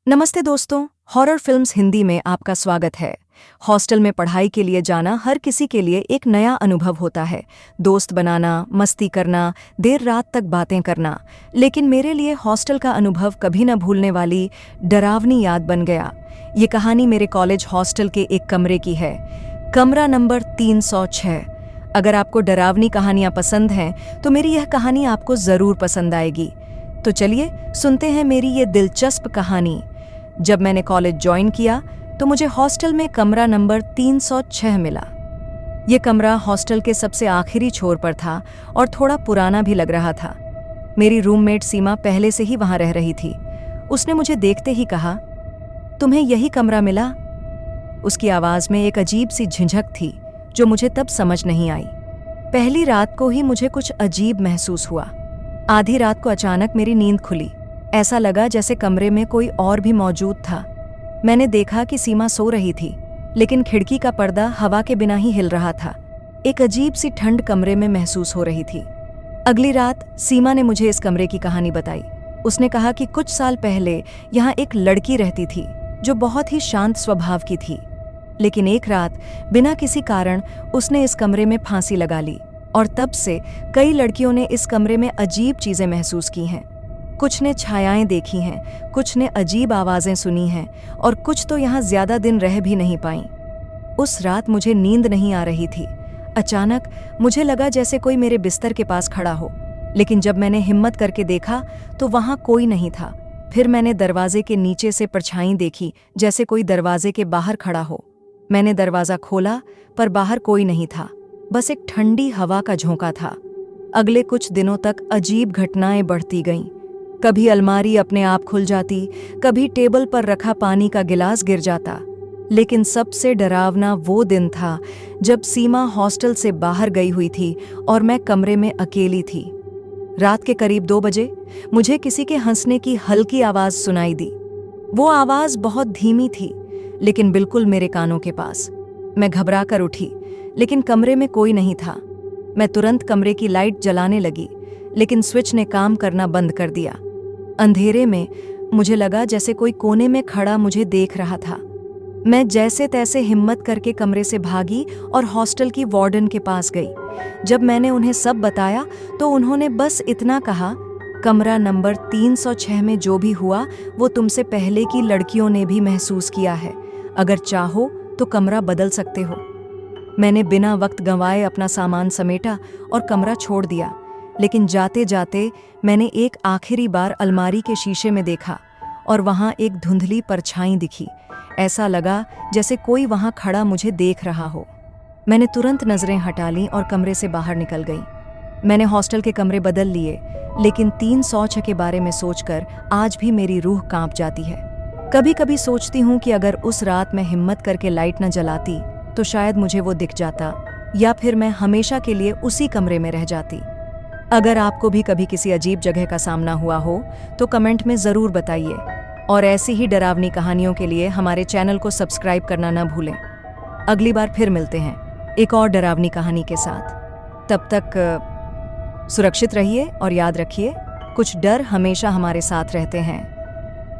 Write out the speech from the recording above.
नमस्ते दोस्तों, horror films Hindi में आपका स्वागत है। हॉस्टल में पढ़ाई के लिए जाना हर किसी के लिए एक नया अनुभव होता है। दोस्त बनाना, मस्ती करना, देर रात तक बातें करना। लेकिन मेरे लिए हॉस्टल का अनुभव कभी न भूलने वाली डरावनी याद बन गया। ये कहानी मेरे कॉलेज हॉस्टल के एक कमरे की है, कमरा नंबर 306। अगर आपको डरावनी कहानियां पसंद हैं तो मेरी यह कहानी आपको जरूर पसंद आएगी। तो चलिए सुनते हैं मेरी ये दिलचस्प कहानी। जब मैंने कॉलेज ज्वाइन किया तो मुझे हॉस्टल में कमरा नंबर 306 मिला। ये कमरा हॉस्टल के सबसे आखिरी छोर पर था और थोड़ा पुराना भी लग रहा था। मेरी रूममेट सीमा पहले से ही वहां रह रही थी। उसने मुझे देखते ही कहा, तुम्हें यही कमरा मिला? उसकी आवाज में एक अजीब सी झिझक थी जो मुझे तब समझ नहीं आई। पहली रात को ही मुझे कुछ अजीब महसूस हुआ। आधी रात को अचानक मेरी नींद खुली। ऐसा लगा जैसे कमरे में कोई और भी मौजूद था। मैंने देखा कि सीमा सो रही थी, लेकिन खिड़की का पर्दा हवा के बिना ही हिल रहा था। एक अजीब सी ठंड कमरे में महसूस हो रही थी। अगली रात सीमा ने मुझे इस कमरे की कहानी बताई। उसने कहा कि कुछ साल पहले यहाँ एक लड़की रहती थी जो बहुत ही शांत स्वभाव की थी। लेकिन एक रात बिना किसी कारण उसने इस कमरे में फांसी लगा ली और तब से कई लड़कियों ने इस कमरे में अजीब चीजें महसूस की हैं। कुछ ने छायाएं देखी हैं, कुछ ने अजीब आवाजें सुनी हैं और कुछ तो यहाँ ज्यादा दिन रह भी नहीं पाईं। उस रात मुझे नींद नहीं आ रही थी। अचानक मुझे लगा जैसे कोई मेरे बिस्तर के पास खड़ा हो, लेकिन जब मैंने हिम्मत करके देखा तो वहां कोई नहीं था। फिर मैंने दरवाजे के नीचे से परछाई देखी, जैसे कोई दरवाजे के बाहर खड़ा हो। मैंने दरवाजा खोला पर बाहर कोई नहीं था, बस एक ठंडी हवा का झोंका था। अगले कुछ दिनों तक अजीब घटनाएं बढ़ती गईं। कभी अलमारी अपने आप खुल जाती, कभी टेबल पर रखा पानी का गिलास गिर जाता। लेकिन सबसे डरावना वो दिन था जब सीमा हॉस्टल से बाहर गई हुई थी और मैं कमरे में अकेली थी। रात के करीब 2 बजे मुझे किसी के हंसने की हल्की आवाज सुनाई दी। वो आवाज बहुत धीमी थी, लेकिन बिल्कुल मेरे कानों के पास। मैं घबरा कर उठी, लेकिन कमरे में कोई नहीं था। मैं तुरंत कमरे की लाइट जलाने लगी, लेकिन स्विच ने काम करना बंद कर दिया। अंधेरे में मुझे लगा जैसे कोई कोने में खड़ा मुझे देख रहा था। मैं जैसे तैसे हिम्मत करके कमरे से भागी और हॉस्टल की वार्डन के पास गई। जब मैंने उन्हें सब बताया तो उन्होंने बस इतना कहा, कमरा नंबर 306 में जो भी हुआ वो तुमसे पहले की लड़कियों ने भी महसूस किया है। अगर चाहो तो कमरा बदल सकते हो। मैंने बिना वक्त गंवाए अपना सामान समेटा और कमरा छोड़ दिया। लेकिन जाते जाते मैंने एक आखिरी बार अलमारी के शीशे में देखा और वहां एक धुंधली परछाई दिखी। ऐसा लगा जैसे कोई वहां खड़ा मुझे देख रहा हो। मैंने तुरंत नजरें हटा लीं और कमरे से बाहर निकल गई। मैंने हॉस्टल के कमरे बदल लिए, लेकिन 306 के बारे में सोचकर आज भी मेरी रूह कांप जाती है। कभी कभी सोचती हूँ कि अगर उस रात मैं हिम्मत करके लाइट न जलाती तो शायद मुझे वो दिख जाता, या फिर मैं हमेशा के लिए उसी कमरे में रह जाती। अगर आपको भी कभी किसी अजीब जगह का सामना हुआ हो तो कमेंट में ज़रूर बताइए, और ऐसी ही डरावनी कहानियों के लिए हमारे चैनल को सब्सक्राइब करना न भूलें। अगली बार फिर मिलते हैं एक और डरावनी कहानी के साथ। तब तक सुरक्षित रहिए और याद रखिए, कुछ डर हमेशा हमारे साथ रहते हैं।